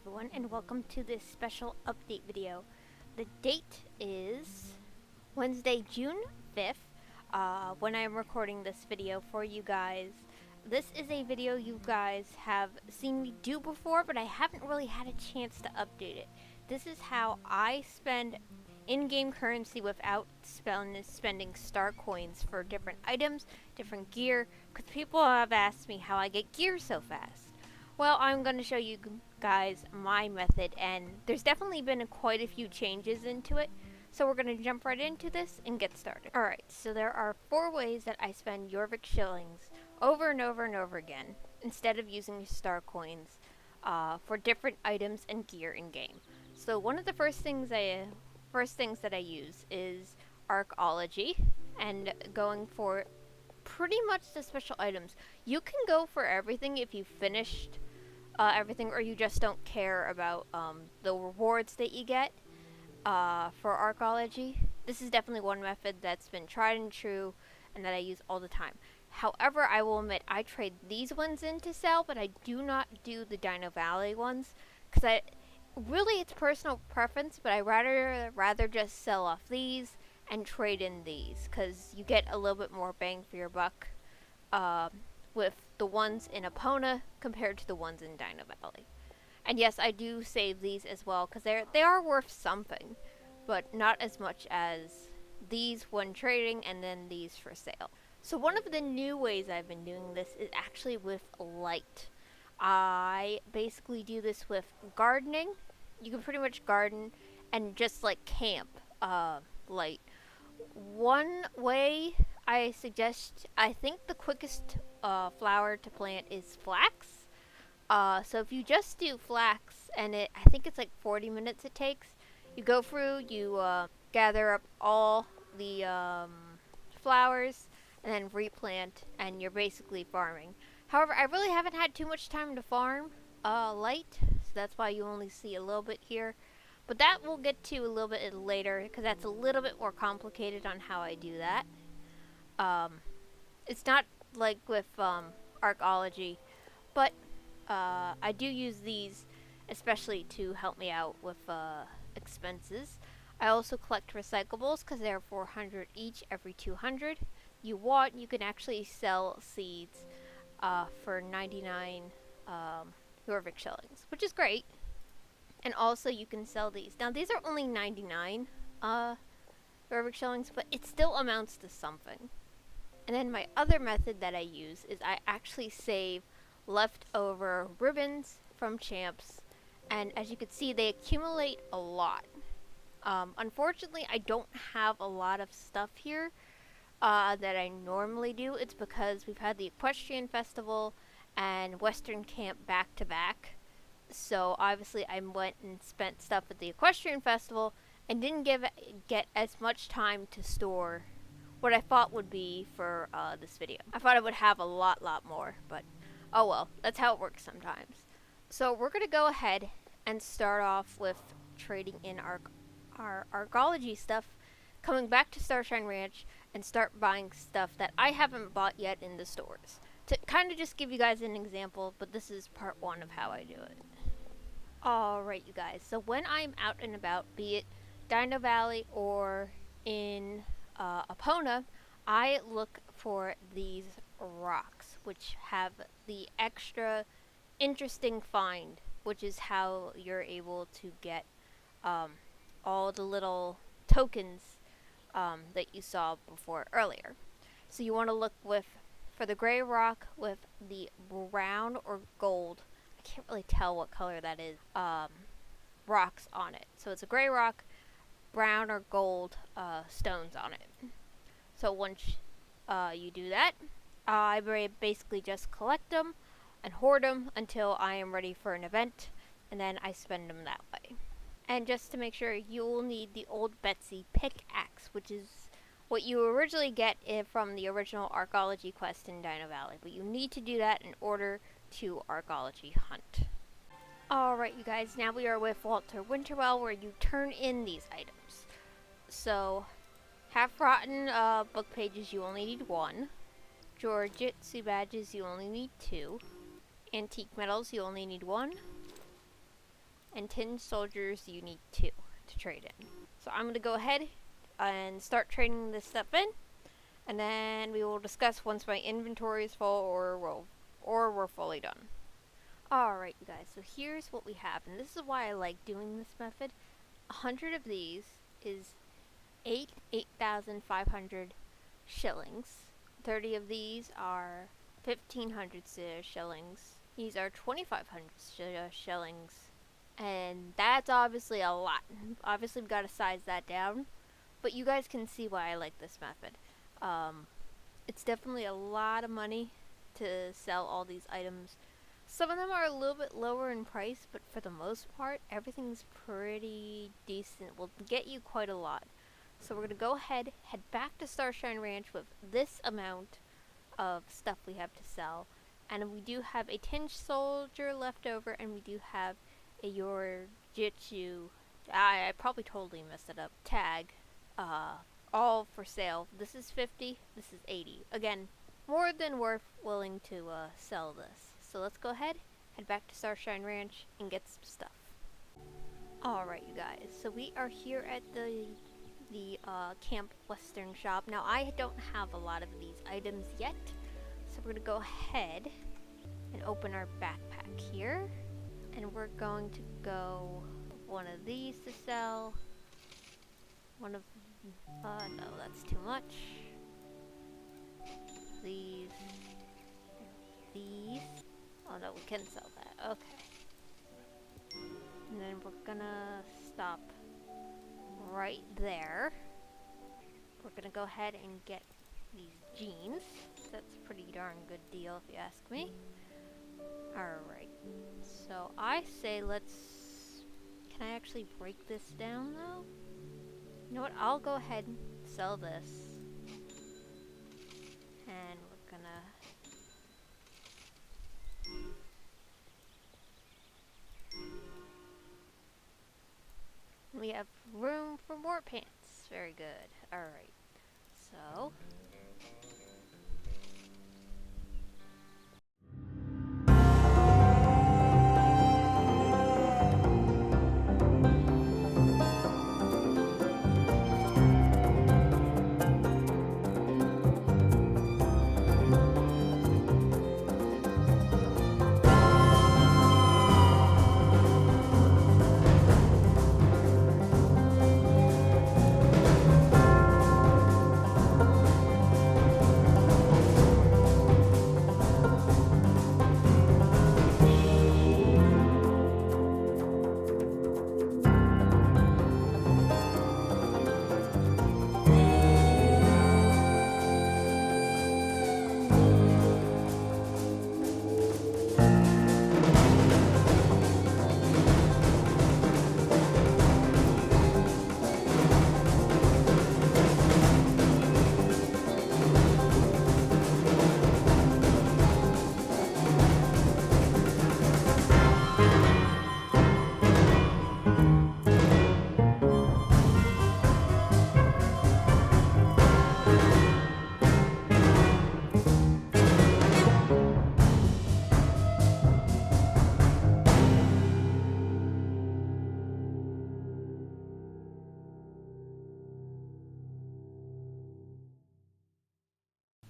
everyone, and welcome to this special update video. The date is Wednesday, June 5th, when I'm recording this video for you guys. This is a video you guys have seen me do before, but I haven't really had a chance to update it. This is how I spend in-game currency without spending star coins for different items, different gear, because people have asked me how I get gear so fast. Well, I'm going to show you guys my method, and there's definitely been quite a few changes into it, so we're going to jump right into this and get started. Alright, so there are 4 ways that I spend Jorvik shillings over and over and over again, instead of using star coins for different items and gear in-game. So one of the first things that I use is Archaeology, and going for pretty much the special items. You can go for everything if you finished everything, or you just don't care about the rewards that you get for Archaeology. This is definitely one method that's been tried and true and that I use all the time. However, I will admit I trade these ones in to sell, but I do not do the Dino Valley ones because really it's personal preference, but I rather just sell off these and trade in these because you get a little bit more bang for your buck with the ones in Epona compared to the ones in Dino Valley. And yes, I do save these as well because they are worth something, but not as much as these when trading and then these for sale. So one of the new ways I've been doing this is actually with light. I basically do this with gardening. You can pretty much garden and just like camp light. One way I suggest, I think the quickest flower to plant is flax. So if you just do flax, and I think it's like 40 minutes it takes, you go through, you gather up all the flowers, and then replant, and you're basically farming. However, I really haven't had too much time to farm light, so that's why you only see a little bit here. But that we'll get to a little bit later, because that's a little bit more complicated on how I do that. It's not like with Archaeology, but I do use these especially to help me out with expenses. I also collect recyclables because they're 400 each every 200 you want. You can actually sell seeds for 99 Jorvik shillings, which is great. And also you can sell these. Now these are only 99 Jorvik shillings, but it still amounts to something. And then my other method that I use is I actually save leftover ribbons from champs, and as you can see, they accumulate a lot. Unfortunately, I don't have a lot of stuff here that I normally do. It's because we've had the Equestrian Festival and Western Camp back to back. So obviously I went and spent stuff at the Equestrian Festival and didn't get as much time to store what I thought would be for this video. I thought I would have a lot more, but oh well, that's how it works sometimes. So we're going to go ahead and start off with trading in our Archaeology stuff, coming back to Starshine Ranch, and start buying stuff that I haven't bought yet in the stores. To kind of just give you guys an example, but this is part 1 of how I do it. Alright you guys, so when I'm out and about, be it Dino Valley or in Epona, I look for these rocks, which have the extra interesting find, which is how you're able to get all the little tokens that you saw before earlier. So you want to look for the gray rock with the brown or gold, I can't really tell what color that is, rocks on it. So it's a gray rock, brown or gold stones on it. So once you do that, I basically just collect them and hoard them until I am ready for an event, and then I spend them that way. And just to make sure, you will need the Old Betsy pickaxe, which is what you originally get from the original Archaeology quest in Dino Valley, but you need to do that in order to Archaeology hunt. Alright you guys, now we are with Walter Winterwell, where you turn in these items. So, half-rotten book pages, you only need 1. Georgitsu badges, you only need 2. Antique medals, you only need 1. and tin soldiers you need 2 to trade in. So I'm going to go ahead and start trading this stuff in, and then we will discuss once my inventory is full or we're fully done. Alright you guys, so here's what we have, and this is why I like doing this method. 100 of these is 8,500 shillings. 30 of these are 1,500 shillings. These are 2,500 shillings. And that's obviously a lot. Obviously we've got to size that down. But you guys can see why I like this method. It's definitely a lot of money to sell all these items. Some of them are a little bit lower in price, but for the most part, everything's pretty decent. Will get you quite a lot. So we're going to go ahead, head back to Starshine Ranch with this amount of stuff we have to sell. And we do have a tin soldier left over, and we do have a Yorjitsu, I probably totally messed it up, tag, all for sale. This is 50, this is 80. Again, more than willing to sell this. So let's go ahead, head back to Starshine Ranch, and get some stuff. Alright you guys, so we are here at the Camp Western shop. Now I don't have a lot of these items yet, so we're going to go ahead and open our backpack here, and we're going to go one of these to sell, one of, no that's too much, these, oh no we can sell that, okay, and then we're gonna stop right there. We're gonna go ahead and get these jeans. That's a pretty darn good deal if you ask me. Alright, so I say can I actually break this down though? You know what, I'll go ahead and sell this. And we're gonna we have room for more pants. Very good. Alright. So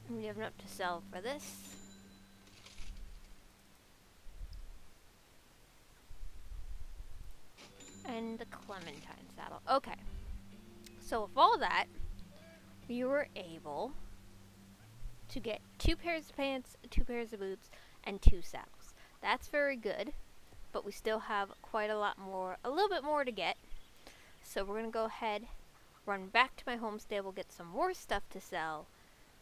we have enough to sell for this. And the Clementine saddle. Okay. So with all that, we were able to get 2 pairs of pants, 2 pairs of boots, and 2 saddles. That's very good, but we still have quite a lot more, a little bit more to get. So we're going to go ahead, run back to my home stable, get some more stuff to sell,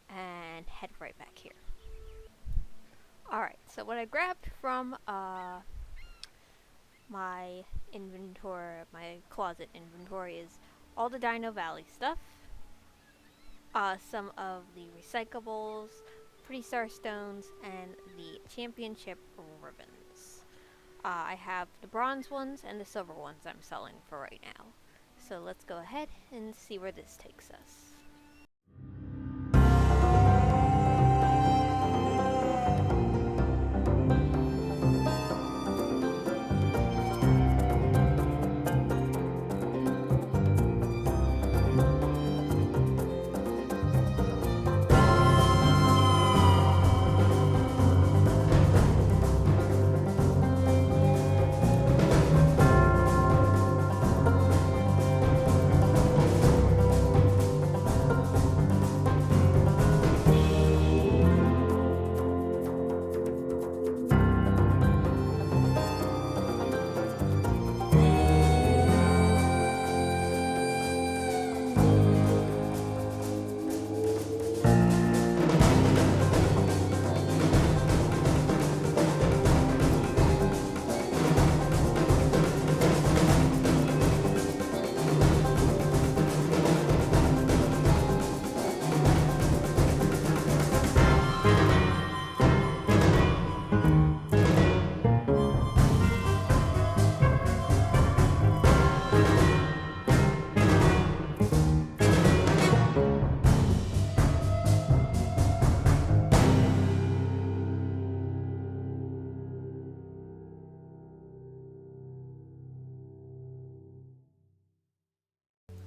and head right back here. Alright, so what I grabbed from my inventory, my closet inventory, is all the Dino Valley stuff, some of the recyclables, pretty star stones, and the championship ribbons. I have the bronze ones and the silver ones I'm selling for right now. So let's go ahead and see where this takes us.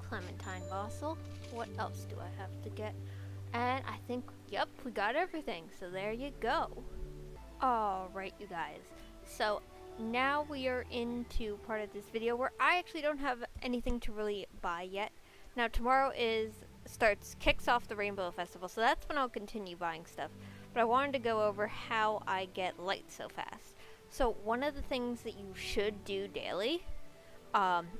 clementine fossil. What else do I have to get? And I think, yep, we got everything. So there you go. Alright, you guys. So now we are into part of this video where I actually don't have anything to really buy yet. Now tomorrow kicks off the Rainbow Festival, so that's when I'll continue buying stuff. But I wanted to go over how I get light so fast. So one of the things that you should do daily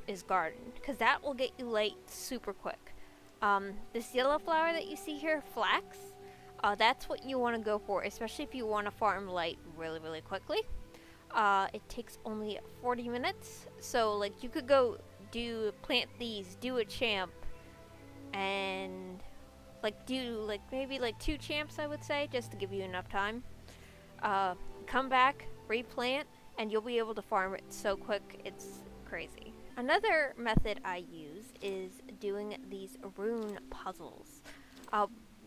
is garden, because that will get you light super quick. This yellow flower that you see here, flax, that's what you want to go for, especially if you want to farm light really quickly. It takes only 40 minutes, so like you could go plant these, do a champ, and like do like maybe like 2 champs, I would say, just to give you enough time. Come back, replant, and you'll be able to farm it so quick, it's crazy. Another method I use is doing these rune puzzles.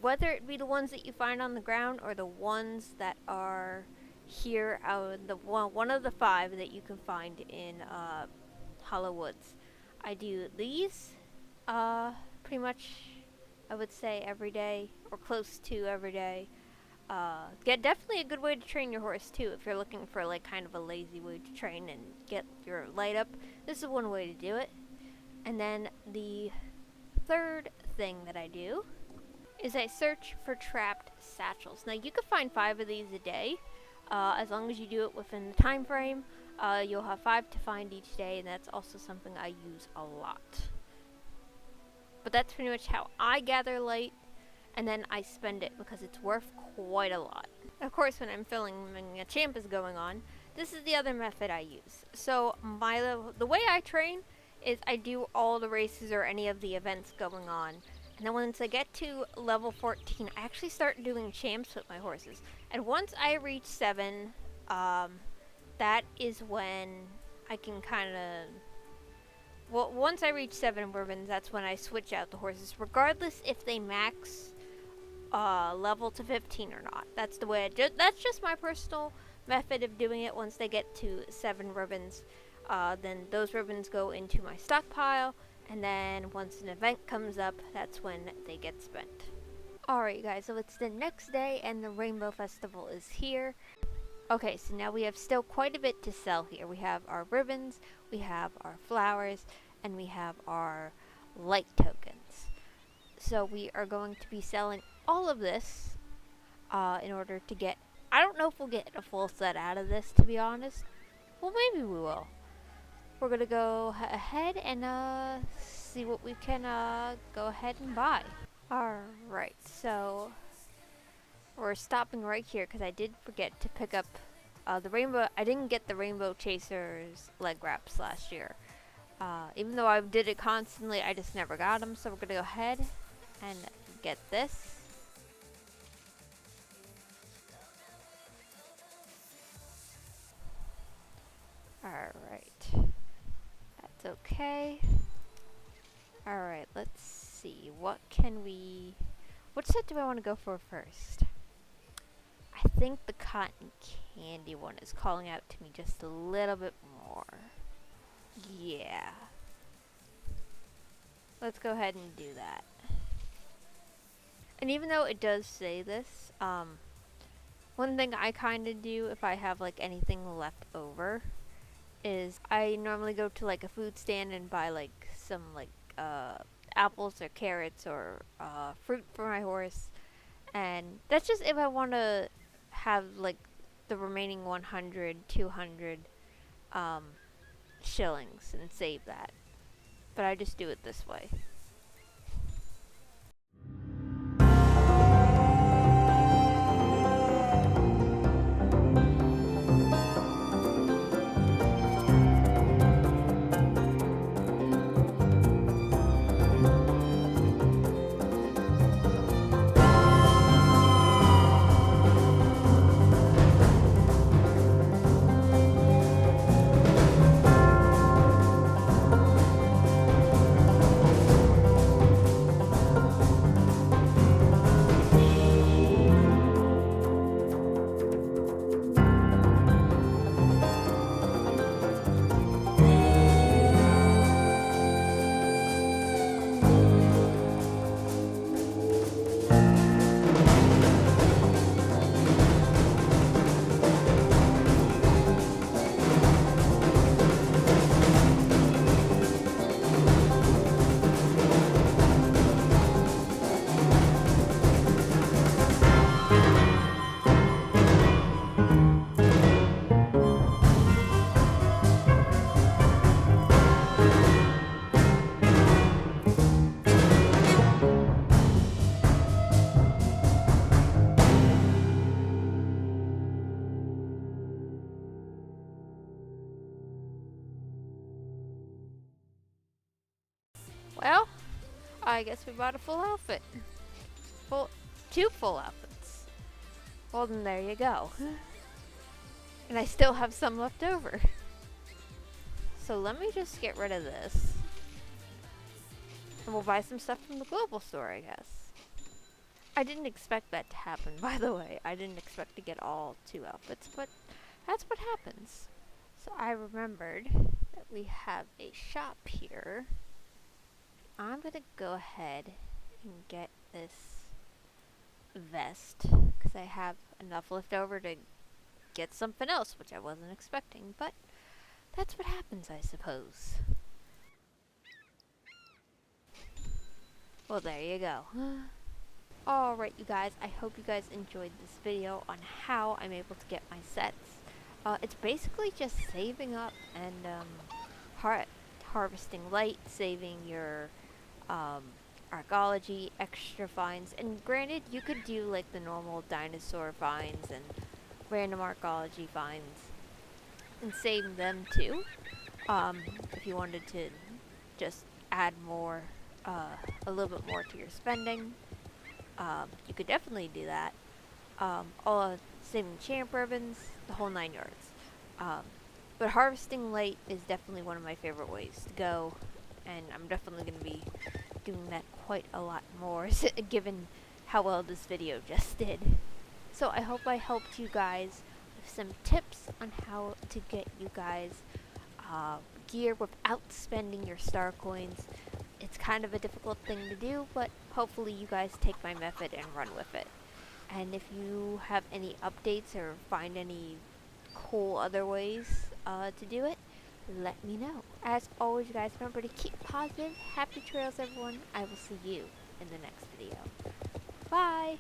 Whether it be the ones that you find on the ground or the ones that are here, one of the 5 that you can find in Hollow Woods. I do these pretty much, I would say, every day, or close to every day. Definitely a good way to train your horse too, if you're looking for like kind of a lazy way to train and get your light up. This is one way to do it. And then the third thing that I do is I search for trapped satchels. Now you can find 5 of these a day, as long as you do it within the time frame. You'll have 5 to find each day, and that's also something I use a lot. But that's pretty much how I gather light, and then I spend it because it's worth quite a lot. Of course, when I'm filming a champ is going on, this is the other method I use. So the way I train is I do all the races or any of the events going on. And then once I get to level 14, I actually start doing champs with my horses. And once I reach 7, that is when I can kind of... Well, once I reach 7 ribbons, that's when I switch out the horses, regardless if they max level to 15 or not. That's the way that's just my personal method of doing it. Once they get to 7 ribbons, then those ribbons go into my stockpile, and then once an event comes up, that's when they get spent. Alright guys, so it's the next day and the Rainbow Festival is here. Okay, so now we have still quite a bit to sell here. We have our ribbons, we have our flowers, and we have our light tokens. So we are going to be selling all of this in order to get... I don't know if we'll get a full set out of this, to be honest. Well, maybe we will. We're going to go ahead and see what we can go ahead and buy. Alright, so we're stopping right here because I did forget to pick up the rainbow. I didn't get the Rainbow Chasers leg wraps last year. Even though I did it constantly, I just never got them. So we're going to go ahead and get this. Alright. That's okay. Alright, let's see. What set do I want to go for first? I think the cotton candy one is calling out to me just a little bit more. Yeah. Let's go ahead and do that. And even though it does say this, one thing I kind of do if I have like anything left over is I normally go to like a food stand and buy like some like apples or carrots or fruit for my horse. And that's just if I want to have like the remaining 100, 200 shillings and save that. But I just do it this way. Well, I guess we bought a full outfit. Two full outfits. Well, then there you go. And I still have some left over. So let me just get rid of this. And we'll buy some stuff from the global store, I guess. I didn't expect that to happen, by the way. I didn't expect to get all two outfits, but that's what happens. So I remembered that we have a shop here. I'm gonna go ahead and get this vest, because I have enough left over to get something else, which I wasn't expecting, but that's what happens, I suppose. Well, there you go. Alright, you guys, I hope you guys enjoyed this video on how I'm able to get my sets. It's basically just saving up and harvesting light, saving your arcology, extra finds, and granted, you could do like the normal dinosaur finds and random arcology finds and save them too. If you wanted to just add more, a little bit more to your spending, you could definitely do that. All saving champ ribbons, the whole 9 yards. But harvesting light is definitely one of my favorite ways to go, and I'm definitely going to be doing that quite a lot more, given how well this video just did. So I hope I helped you guys with some tips on how to get you guys gear without spending your star coins. It's kind of a difficult thing to do, but hopefully you guys take my method and run with it. And if you have any updates or find any cool other ways to do it, let me know. As always, you guys, remember to keep positive. Happy trails, everyone. I will see you in the next video. Bye!